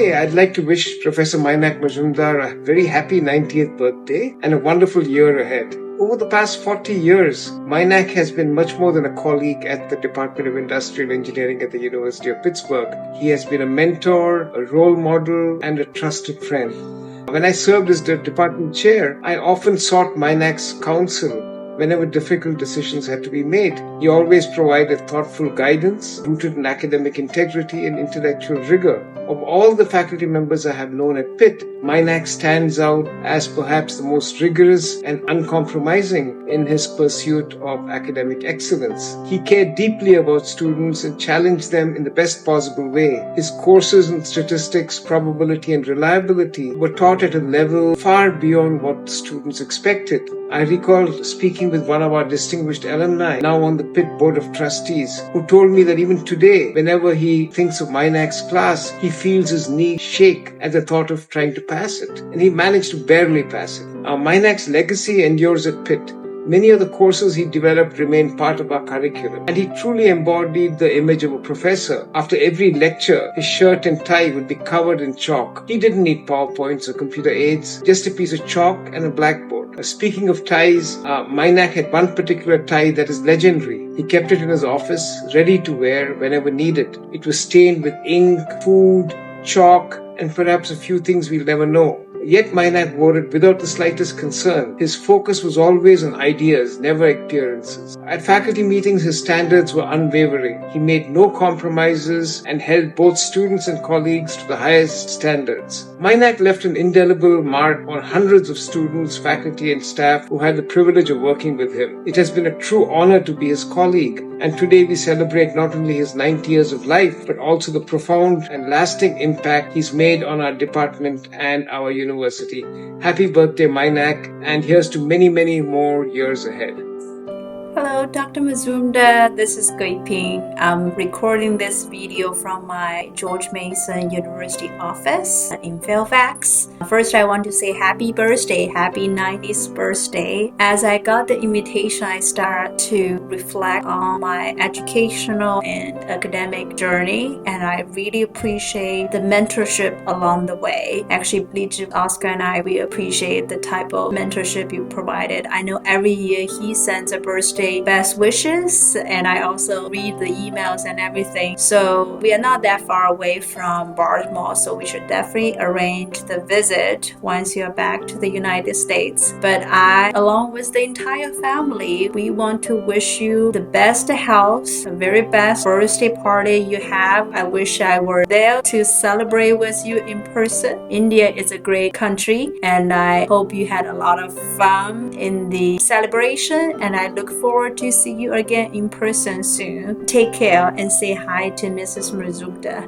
Today, I'd like to wish Professor Mainak Mazumdar a very happy 90th birthday and a wonderful year ahead. Over the past 40 years, Mainak has been much more than a colleague at the Department of Industrial Engineering at the University of Pittsburgh. He has been a mentor, a role model, and a trusted friend. When I served as the department chair, I often sought Mainak's counsel whenever difficult decisions had to be made. He always provided thoughtful guidance, rooted in academic integrity and intellectual rigor. Of all the faculty members I have known at Pitt, Mainak stands out as perhaps the most rigorous and uncompromising in his pursuit of academic excellence. He cared deeply about students and challenged them in the best possible way. His courses in statistics, probability, and reliability were taught at a level far beyond what students expected. I recall speaking with one of our distinguished alumni, now on the Pitt Board of Trustees, who told me that even today, whenever he thinks of Mainak's class, he feels his knee shake at the thought of trying to pass it. And he managed to barely pass it. Mainak's legacy endures at Pitt. Many of the courses he developed remain part of our curriculum, and he truly embodied the image of a professor. After every lecture, his shirt and tie would be covered in chalk. He didn't need PowerPoints or computer aids, just a piece of chalk and a blackboard. Speaking of ties, Mainak had one particular tie that is legendary. He kept it in his office, ready to wear whenever needed. It was stained with ink, food, chalk, and perhaps a few things we'll never know. Yet Mainak wore it without the slightest concern. His focus was always on ideas, never appearances. At faculty meetings, his standards were unwavering. He made no compromises and held both students and colleagues to the highest standards. Mainak left an indelible mark on hundreds of students, faculty, and staff who had the privilege of working with him. It has been a true honor to be his colleague, and today we celebrate not only his 90 years of life, but also the profound and lasting impact he's made on our department and our university. Happy birthday, Mainak, and here's to many, many more years ahead. Hello, Dr. Mazumdar. This is Gui Ping. I'm recording this video from my George Mason University office in Fairfax. First, I want to say happy birthday, happy 90th birthday. As I got the invitation, I started to reflect on my educational and academic journey, and I really appreciate the mentorship along the way. Actually, Oscar and I, we appreciate the type of mentorship you provided. I know every year he sends a birthday best wishes, and I also read the emails and everything. So we are not that far away from Baltimore, so we should definitely arrange the visit once you're back to the United States. But I, along with the entire family, we want to wish you the best health, the very best birthday party you have. I wish I were there to celebrate with you in person. India is a great country, and I hope you had a lot of fun in the celebration, and I look forward to see you again in person soon. Take care and say hi to Mrs. Mazumdar.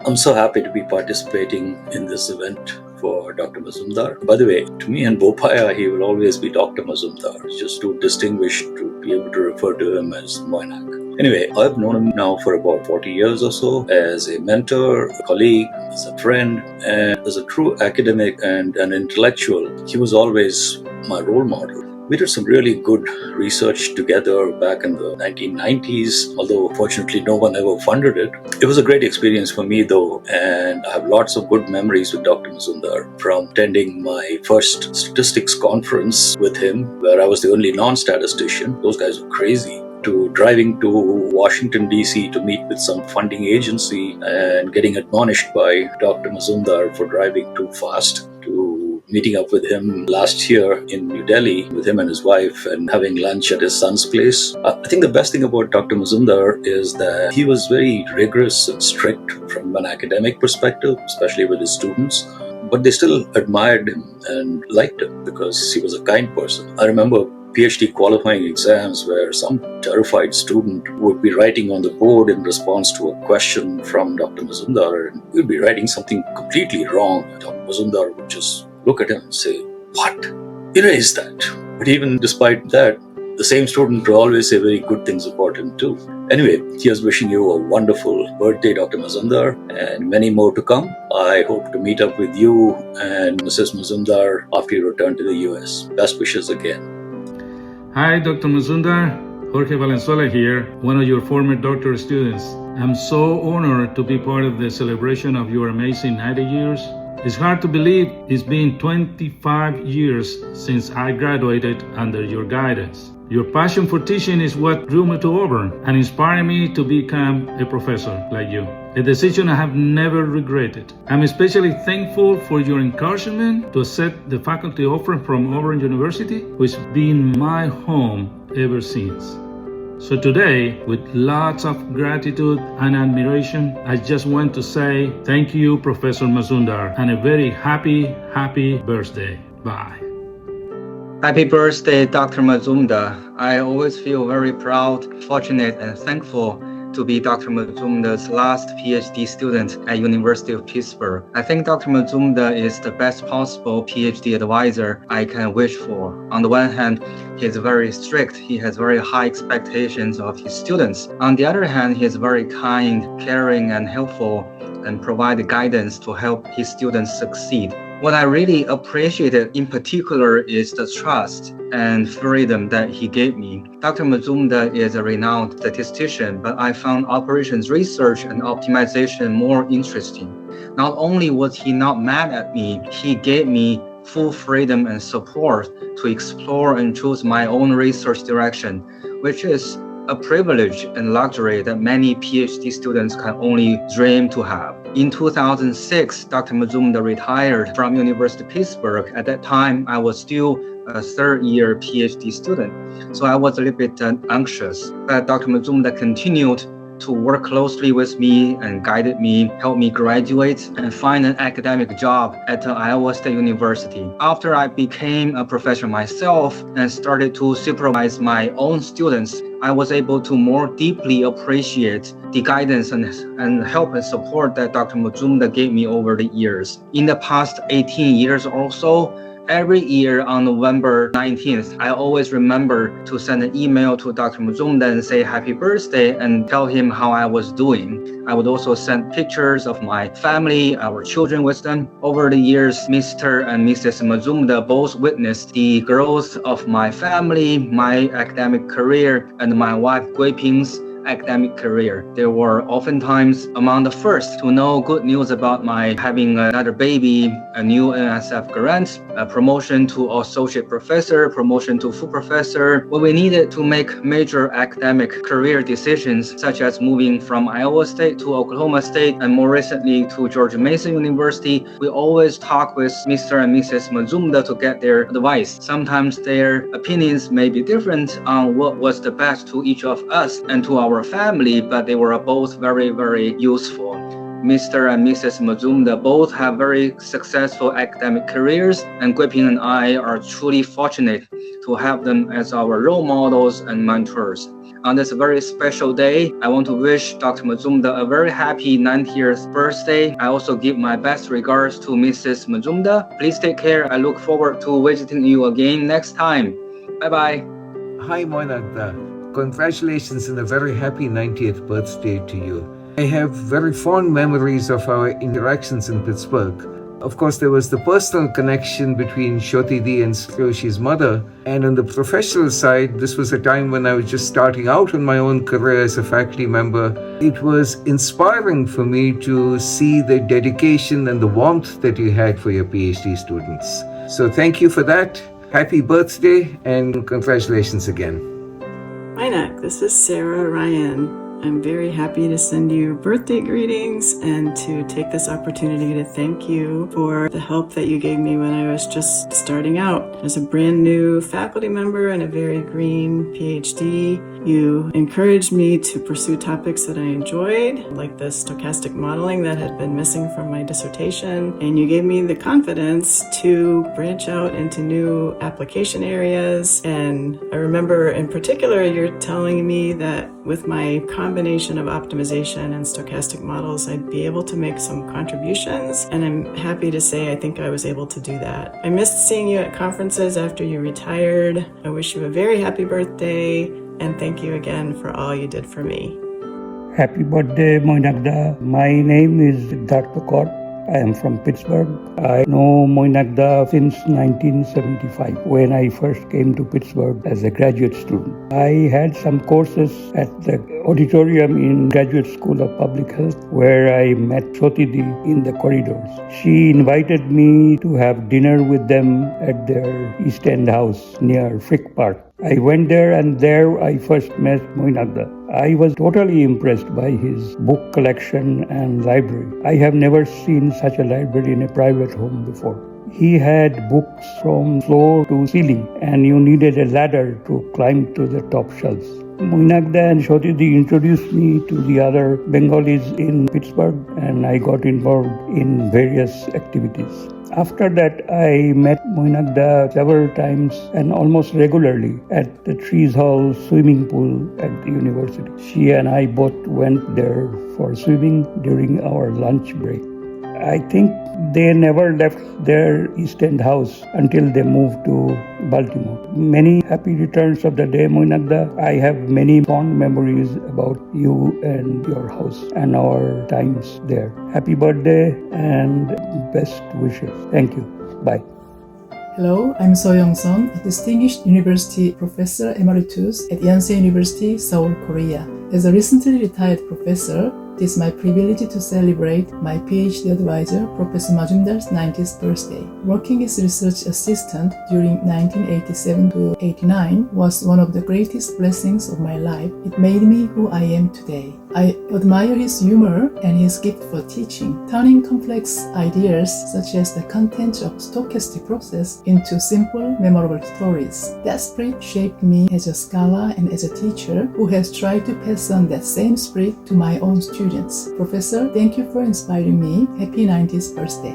I'm so happy to be participating in this event for Dr. Mazumdar. By the way, to me and Bopaya, he will always be Dr. Mazumdar. It's just too distinguished to be able to refer to him as Mainak. Anyway, I've known him now for about 40 years or so as a mentor, a colleague, as a friend, and as a true academic and an intellectual. He was always my role model. We did some really good research together back in the 1990s, although fortunately no one ever funded it. It was a great experience for me though, and I have lots of good memories with Dr. Mazumdar, from attending my first statistics conference with him, where I was the only non-statistician. Those guys were crazy. To driving to Washington, D.C. to meet with some funding agency and getting admonished by Dr. Mazumdar for driving too fast, to meeting up with him last year in New Delhi with him and his wife and having lunch at his son's place. I think the best thing about Dr. Mazumdar is that he was very rigorous and strict from an academic perspective, especially with his students. But they still admired him and liked him because he was a kind person. I remember PhD qualifying exams where some terrified student would be writing on the board in response to a question from Dr. Mazumdar, and he would be writing something completely wrong. Dr. Mazumdar would just look at him and say, "What? Erase that." But even despite that, the same student would always say very good things about him too. Anyway, here's wishing you a wonderful birthday, Dr. Mazumdar, and many more to come. I hope to meet up with you and Mrs. Mazumdar after you return to the US. Best wishes again. Hi, Dr. Mazumdar. Jorge Valenzuela here, one of your former doctoral students. I'm so honored to be part of the celebration of your amazing 90 years. It's hard to believe it's been 25 years since I graduated under your guidance. Your passion for teaching is what drew me to Auburn and inspired me to become a professor like you, a decision I have never regretted. I'm especially thankful for your encouragement to accept the faculty offer from Auburn University, which has been my home ever since. So today, with lots of gratitude and admiration, I just want to say thank you, Professor Mazumdar, and a very happy birthday. Bye. Happy birthday, Dr. Mazumdar. I always feel very proud, fortunate, and thankful to be Dr. Mazumdar's last PhD student at University of Pittsburgh. I think Dr. Mazumdar is the best possible PhD advisor I can wish for. On the one hand, he is very strict. He has very high expectations of his students. On the other hand, he is very kind, caring, and helpful, and provide guidance to help his students succeed. What I really appreciated in particular is the trust and freedom that he gave me. Dr. Mazumdar is a renowned statistician, but I found operations research and optimization more interesting. Not only was he not mad at me, he gave me full freedom and support to explore and choose my own research direction, which is a privilege and luxury that many PhD students can only dream to have. In 2006, Dr. Mazumdar retired from University of Pittsburgh. At that time, I was still a third-year PhD student, so I was a little bit anxious. But Dr. Mazumdar continued to work closely with me and guided me, helped me graduate and find an academic job at Iowa State University. After I became a professor myself and started to supervise my own students, I was able to more deeply appreciate the guidance and help and support that Dr. Mazumdar gave me over the years. In the past 18 years or so, every year on November 19th, I always remember to send an email to Dr. Mazumdar and say happy birthday and tell him how I was doing. I would also send pictures of my family, our children with them. Over the years, Mr. and Mrs. Mazumdar both witnessed the growth of my family, my academic career, and my wife Gui Ping's academic career. They were oftentimes among the first to know good news about my having another baby, a new NSF grant, a promotion to associate professor, promotion to full professor. When we needed to make major academic career decisions, such as moving from Iowa State to Oklahoma State, and more recently to George Mason University, we always talk with Mr. and Mrs. Mazumdar to get their advice. Sometimes their opinions may be different on what was the best to each of us and to our family, but they were both very useful. Mr. and Mrs. Mazumdar both have very successful academic careers, and Gui Ping and I are truly fortunate to have them as our role models and mentors. On this very special day, I want to wish Dr. Mazumdar a very happy 90th birthday. I also give my best regards to Mrs. Mazumdar. Please take care. I look forward to visiting you again next time. Bye-bye. Hi, Mainak. Congratulations and a very happy 90th birthday to you. I have very fond memories of our interactions in Pittsburgh. Of course, there was the personal connection between Shoti Di and Sriyoshi's mother. And on the professional side, this was a time when I was just starting out in my own career as a faculty member. It was inspiring for me to see the dedication and the warmth that you had for your PhD students. So thank you for that. Happy birthday and congratulations again. Mainak, this is Sarah Ryan. I'm very happy to send you birthday greetings and to take this opportunity to thank you for the help that you gave me when I was just starting out. As a brand new faculty member and a very green PhD, you encouraged me to pursue topics that I enjoyed, like the stochastic modeling that had been missing from my dissertation, and you gave me the confidence to branch out into new application areas. And I remember in particular, you're telling me that with my combination of optimization and stochastic models, I'd be able to make some contributions, and I'm happy to say I think I was able to do that. I missed seeing you at conferences after you retired. I wish you a very happy birthday, and thank you again for all you did for me. Happy birthday, Mainak. My name is Dr. Kor. I am from Pittsburgh. I know Mainak since 1975 when I first came to Pittsburgh as a graduate student. I had some courses at the auditorium in Graduate School of Public Health where I met Shotidi in the corridors. She invited me to have dinner with them at their East End house near Frick Park. I went there and there I first met Mainak. I was totally impressed by his book collection and library. I have never seen such a library in a private home before. He had books from floor to ceiling and you needed a ladder to climb to the top shelves. Mainak and Shotidi introduced me to the other Bengalis in Pittsburgh and I got involved in various activities. After that, I met Mainak several times and almost regularly at the Trees Hall swimming pool at the university. She and I both went there for swimming during our lunch break. I think they never left their East End house until they moved to Baltimore. Many happy returns of the day, Mainak. I have many fond memories about you and your house and our times there. Happy birthday and best wishes. Thank you. Bye. Hello, I'm So Young-sun, a distinguished university professor emeritus at Yonsei University, Seoul, Korea. As a recently retired professor, it is my privilege to celebrate my PhD advisor, Professor Mazumdar's 90th birthday. Working as research assistant during 1987 to 89 was one of the greatest blessings of my life. It made me who I am today. I admire his humor and his gift for teaching, turning complex ideas such as the content of stochastic process into simple, memorable stories. That spirit shaped me as a scholar and as a teacher who has tried to pass on that same spirit to my own students. Professor, thank you for inspiring me. Happy 90th birthday.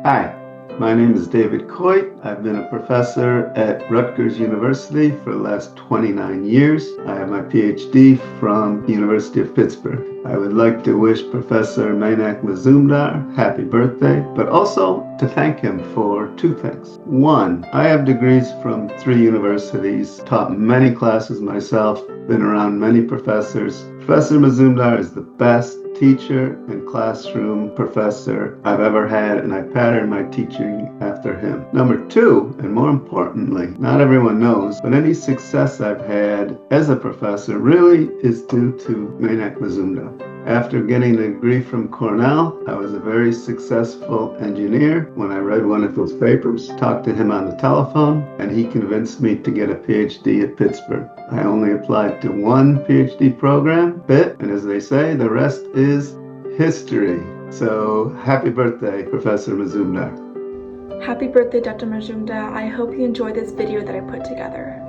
Hi. My name is David Coit. I've been a professor at Rutgers University for the last 29 years. I have my PhD from the University of Pittsburgh. I would like to wish Professor Mainak Mazumdar happy birthday, but also to thank him for two things. One, I have degrees from 3 universities, taught many classes myself, been around many professors. Professor Mazumdar is the best teacher and classroom professor I've ever had, and I pattern my teaching after him. Number 2, and more importantly, not everyone knows, but any success I've had as a professor really is due to Mainak Mazumdar. After getting a degree from Cornell, I was a very successful engineer. When I read one of his papers, talked to him on the telephone, and he convinced me to get a PhD at Pittsburgh. I only applied to one PhD program, BIT, and as they say, the rest is history. So happy birthday, Professor Mazumdar. Happy birthday, Dr. Mazumdar. I hope you enjoyed this video that I put together.